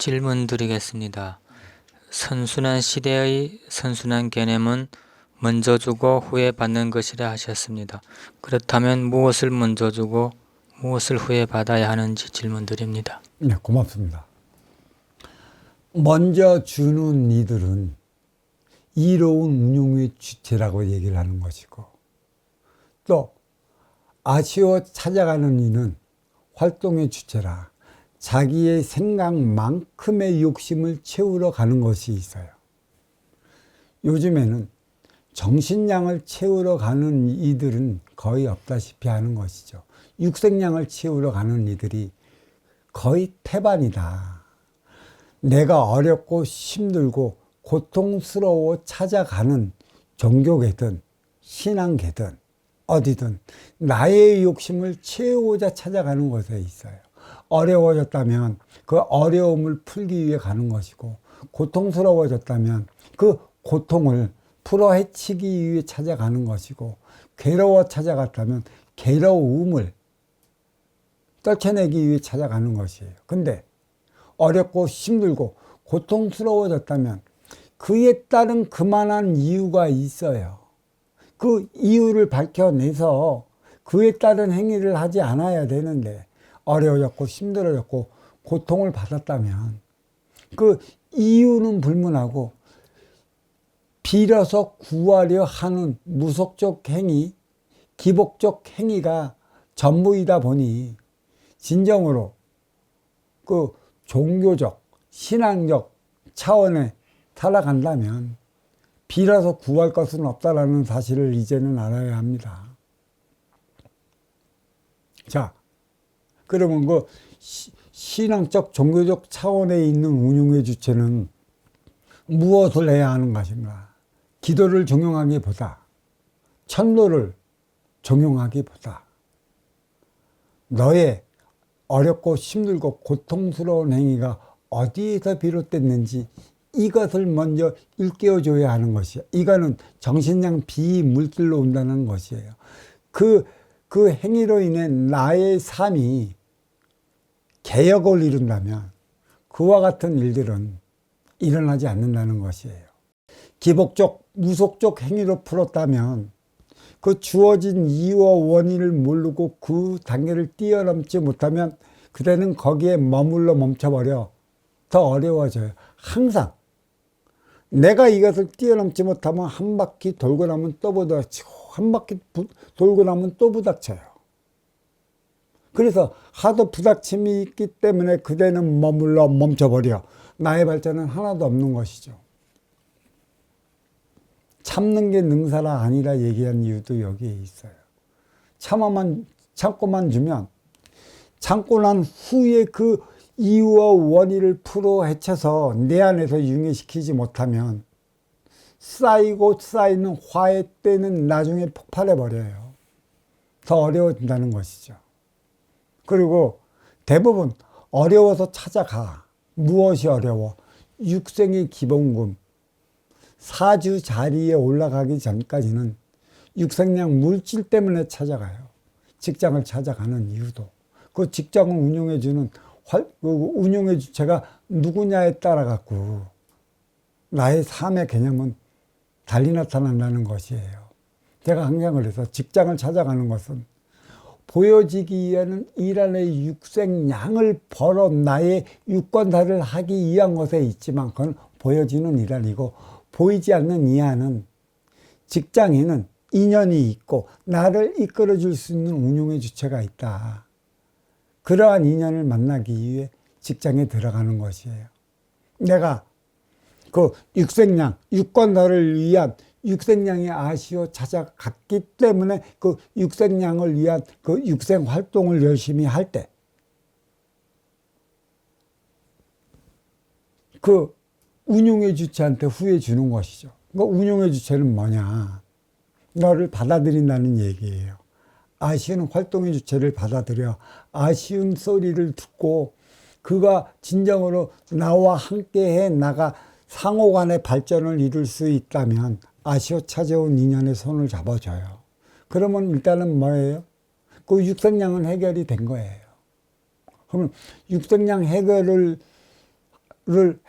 질문 드리겠습니다. 선순환 시대의 선순환 개념은 먼저 주고 후에 받는 것이라 하셨습니다. 그렇다면 무엇을 먼저 주고 무엇을 후에 받아야 하는지 질문 드립니다. 네, 고맙습니다. 먼저 주는 이들은 이로운 운용의 주체라고 얘기를 하는 것이고, 또 아쉬워 찾아가는 이는 활동의 주체라 자기의 생각만큼의 욕심을 채우러 가는 것이 있어요. 요즘에는 정신량을 채우러 가는 이들은 거의 없다시피 하는 것이죠. 육생량을 채우러 가는 이들이 거의 태반이다. 내가 어렵고 힘들고 고통스러워 찾아가는 종교계든 신앙계든 어디든 나의 욕심을 채우고자 찾아가는 것에 있어요. 어려워졌다면 그 어려움을 풀기 위해 가는 것이고, 고통스러워졌다면 그 고통을 풀어 헤치기 위해 찾아가는 것이고, 괴로워 찾아갔다면 괴로움을 떨쳐내기 위해 찾아가는 것이에요. 근데 어렵고 힘들고 고통스러워졌다면 그에 따른 그만한 이유가 있어요. 그 이유를 밝혀내서 그에 따른 행위를 하지 않아야 되는데, 어려워졌고 힘들어졌고 고통을 받았다면 그 이유는 불문하고 빌어서 구하려 하는 무속적 행위, 기복적 행위가 전부이다 보니 진정으로 그 종교적, 신앙적 차원에 살아간다면 빌어서 구할 것은 없다라는 사실을 이제는 알아야 합니다. 자, 그러면 그 신앙적, 종교적 차원에 있는 운용의 주체는 무엇을 해야 하는 것인가? 기도를 종용하기보다, 천도를 종용하기보다 너의 어렵고 힘들고 고통스러운 행위가 어디에서 비롯됐는지 이것을 먼저 일깨워줘야 하는 것이에요. 이거는 정신량 비물질로 온다는 것이에요. 그 행위로 인해 나의 삶이 개혁을 이룬다면 그와 같은 일들은 일어나지 않는다는 것이에요. 기복적, 무속적 행위로 풀었다면 그 주어진 이유와 원인을 모르고 그 단계를 뛰어넘지 못하면 그대는 거기에 머물러 멈춰버려 더 어려워져요. 항상 내가 이것을 뛰어넘지 못하면 한 바퀴 돌고 나면 또 부닥치고 한 바퀴 돌고 나면 또 부닥쳐요. 그래서 하도 부닥침이 있기 때문에 그대는 머물러 멈춰버려 나의 발전은 하나도 없는 것이죠. 참는 게 능사라 아니라 얘기한 이유도 여기에 있어요. 참고만 주면 참고 난 후에 그 이유와 원인을 풀어 헤쳐서 내 안에서 융해시키지 못하면 쌓이고 쌓이는 화해 때는 나중에 폭발해버려요. 더 어려워진다는 것이죠. 그리고 대부분 어려워서 찾아가. 무엇이 어려워? 육생의 기본금. 사주 자리에 올라가기 전까지는 육생량 물질 때문에 찾아가요. 직장을 찾아가는 이유도. 그 직장을 운영해주는 운용의 주체가 누구냐에 따라 갖고 나의 삶의 개념은 달리 나타난다는 것이에요. 제가 항상 그래서 직장을 찾아가는 것은 보여지기 위한 일 안의 육생량을 벌어 나의 유권사를 하기 위한 것에 있지만 그건 보여지는 일 아니고, 보이지 않는 이하는 직장에는 인연이 있고 나를 이끌어 줄 수 있는 운용의 주체가 있다. 그러한 인연을 만나기 위해 직장에 들어가는 것이에요. 내가 그 육생량, 유권사를 위한 육생량이 아쉬워 찾아갔기 때문에 그 육생량을 위한 그 육생 활동을 열심히 할 때 그 운용의 주체한테 후회 주는 것이죠. 그 운용의 주체는 뭐냐? 너를 받아들인다는 얘기예요. 아쉬운 활동의 주체를 받아들여 아쉬운 소리를 듣고 그가 진정으로 나와 함께해 나가 상호간의 발전을 이룰 수 있다면 아쉬워 찾아온 인연의 손을 잡아줘요. 그러면 일단은 뭐예요? 그 육생량은 해결이 된 거예요. 그러면 육생량 해결을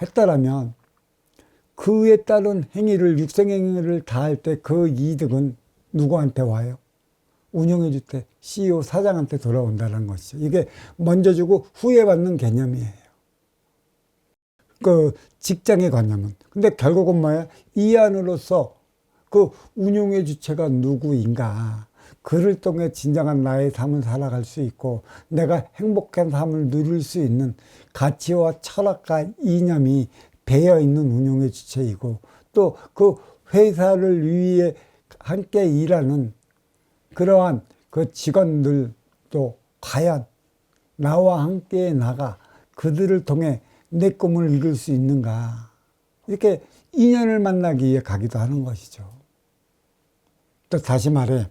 했더라면 그에 따른 행위를, 육생행위를 다 할 때 그 이득은 누구한테 와요? 운영해줄 때 CEO 사장한테 돌아온다는 것이죠. 이게 먼저 주고 후에 받는 개념이에요. 그 직장의 관념은. 근데 결국은 뭐야? 이 안으로서 그 운용의 주체가 누구인가. 그를 통해 진정한 나의 삶을 살아갈 수 있고 내가 행복한 삶을 누릴 수 있는 가치와 철학과 이념이 배어 있는 운용의 주체이고 또 그 회사를 위해 함께 일하는 그러한 그 직원들도 과연 나와 함께 나가 그들을 통해 내 꿈을 이룰 수 있는가. 이렇게 인연을 만나기 위해 가기도 하는 것이죠. 또 다시 말해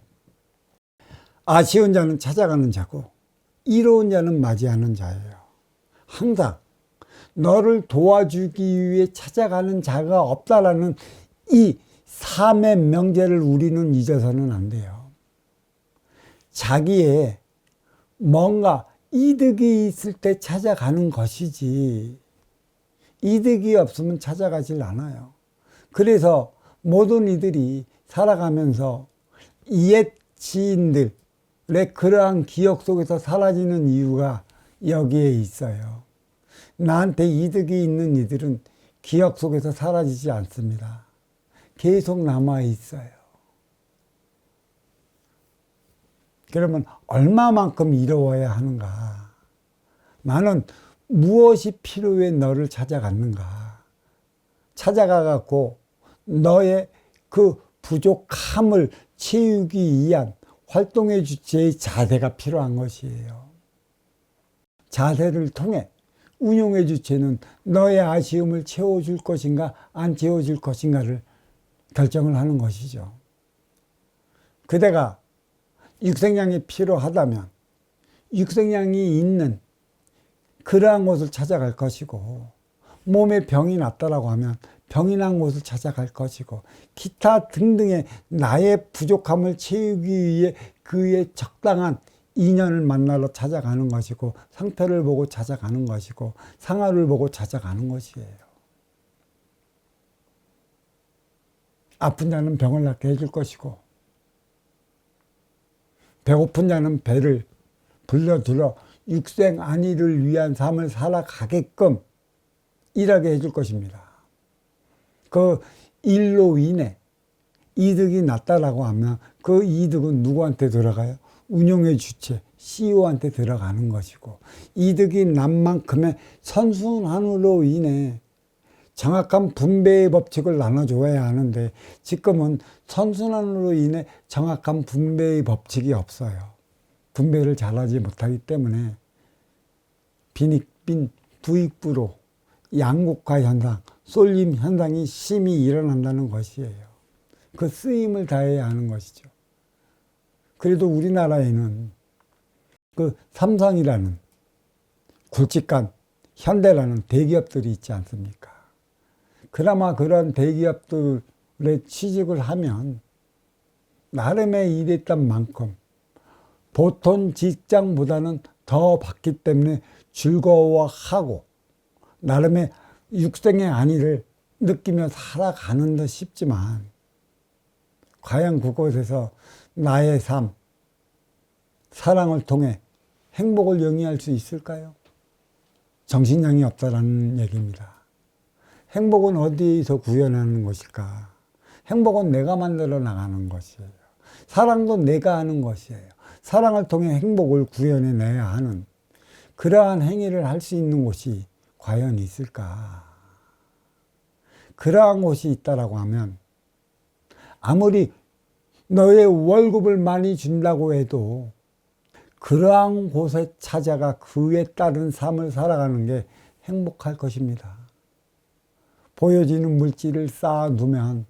아쉬운 자는 찾아가는 자고 이로운 자는 맞이하는 자예요. 항상 너를 도와주기 위해 찾아가는 자가 없다라는 이 삶의 명제를 우리는 잊어서는 안 돼요. 자기의 뭔가 이득이 있을 때 찾아가는 것이지 이득이 없으면 찾아가질 않아요. 그래서 모든 이들이 살아가면서 옛 지인들의 그러한 기억 속에서 사라지는 이유가 여기에 있어요. 나한테 이득이 있는 이들은 기억 속에서 사라지지 않습니다. 계속 남아 있어요. 그러면 얼마만큼 이로워야 하는가? 나는 무엇이 필요해 너를 찾아갔는가? 찾아가 갖고 너의 그 부족함을 채우기 위한 활동의 주체의 자세가 필요한 것이에요. 자세를 통해 운용의 주체는 너의 아쉬움을 채워줄 것인가 안 채워줄 것인가를 결정을 하는 것이죠. 그대가 육생량이 필요하다면 육생량이 있는 그러한 곳을 찾아갈 것이고 몸에 병이 났다라고 하면 병이 난 곳을 찾아갈 것이고 기타 등등의 나의 부족함을 채우기 위해 그의 적당한 인연을 만나러 찾아가는 것이고 상태를 보고 찾아가는 것이고 상하를 보고 찾아가는 것이에요. 아픈 자는 병을 낫게 해줄 것이고 배고픈 자는 배를 불러들어 육생 안위를 위한 삶을 살아가게끔 일하게 해줄 것입니다. 그 일로 인해 이득이 났다라고 하면 그 이득은 누구한테 들어가요? 운용의 주체, CEO한테 들어가는 것이고 이득이 난 만큼의 선순환으로 인해 정확한 분배의 법칙을 나눠줘야 하는데 지금은 선순환으로 인해 정확한 분배의 법칙이 없어요. 분배를 잘하지 못하기 때문에 빈익빈 부익부로 양극화 현상, 쏠림 현상이 심히 일어난다는 것이에요. 그 쓰임을 다해야 하는 것이죠. 그래도 우리나라에는 그 삼성이라는 굵직한 현대라는 대기업들이 있지 않습니까? 그나마 그런 대기업들에 취직을 하면 나름의 일했던 만큼 보통 직장보다는 더 받기 때문에 즐거워하고 나름의 육생의 안위를 느끼며 살아가는 듯 싶지만 과연 그곳에서 나의 삶, 사랑을 통해 행복을 영위할 수 있을까요? 정신량이 없다라는 얘기입니다. 행복은 어디에서 구현하는 것일까? 행복은 내가 만들어 나가는 것이에요. 사랑도 내가 하는 것이에요. 사랑을 통해 행복을 구현해내야 하는 그러한 행위를 할 수 있는 곳이 과연 있을까? 그러한 곳이 있다라고 하면 아무리 너의 월급을 많이 준다고 해도 그러한 곳에 찾아가 그에 따른 삶을 살아가는 게 행복할 것입니다. 보여지는 물질을 쌓아두면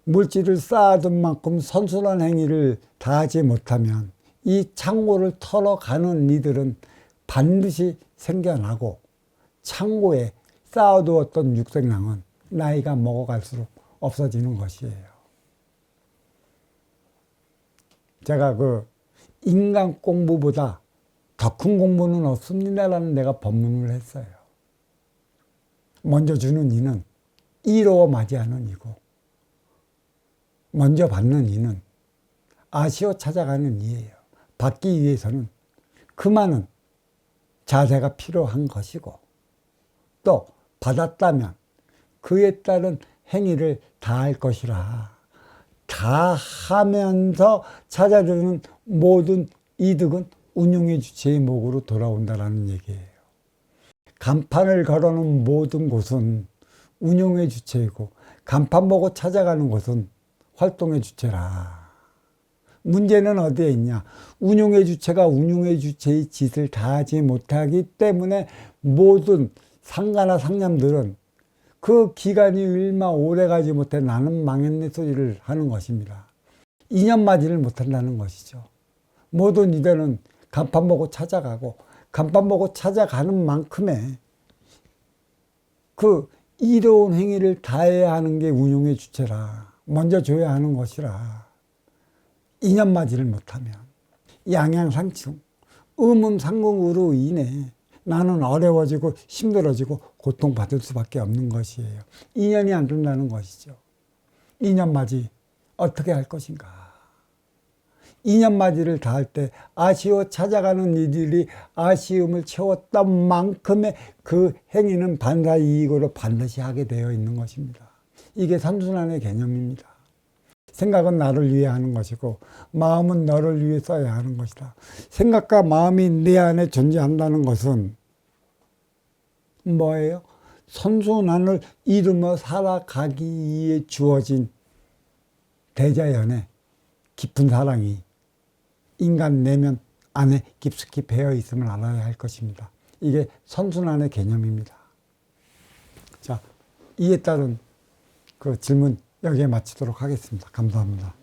물질을 쌓아둔 만큼 선순환 행위를 다하지 못하면 이 창고를 털어가는 이들은 반드시 생겨나고 창고에 쌓아두었던 육생량은 나이가 먹어갈수록 없어지는 것이에요. 제가 그 인간 공부보다 더 큰 공부는 없습니다라는 내가 법문을 했어요. 먼저 주는 이는 이로 맞이하는 이고, 먼저 받는 이는 아쉬워 찾아가는 이예요. 받기 위해서는 그 많은 자세가 필요한 것이고, 또 받았다면 그에 따른 행위를 다할 것이라. 다 하면서 찾아주는 모든 이득은 운용의 주체의 목으로 돌아온다라는 얘기예요. 간판을 걸어놓은 모든 곳은 운용의 주체이고, 간판 보고 찾아가는 곳은 활동의 주체라. 문제는 어디에 있냐? 운용의 주체가 운용의 주체의 짓을 다하지 못하기 때문에 모든 상가나 상념들은 그 기간이 얼마 오래 가지 못해 나는 망했네 소리를 하는 것입니다. 인연맞이를 못한다는 것이죠. 모든 이들은 간판 보고 찾아가고, 간판 보고 찾아가는 만큼의 그 이로운 행위를 다해야 하는 게 운용의 주체라. 먼저 줘야 하는 것이라. 인연맞이를 못하면 양양상충, 의문상궁으로 인해 나는 어려워지고 힘들어지고 고통받을 수밖에 없는 것이에요. 인연이 안 된다는 것이죠. 인연맞이 어떻게 할 것인가? 인연맞이를 다할 때 아쉬워 찾아가는 이들이 아쉬움을 채웠던 만큼의 그 행위는 반사이익으로 반드시 하게 되어 있는 것입니다. 이게 선순환의 개념입니다. 생각은 나를 위해 하는 것이고 마음은 너를 위해 써야 하는 것이다. 생각과 마음이 내 안에 존재한다는 것은 뭐예요? 선순환을 이루며 살아가기 위해 주어진 대자연의 깊은 사랑이 인간 내면 안에 깊숙이 배어 있음을 알아야 할 것입니다. 이게 선순환의 개념입니다. 자, 이에 따른 그 질문 여기에 마치도록 하겠습니다. 감사합니다.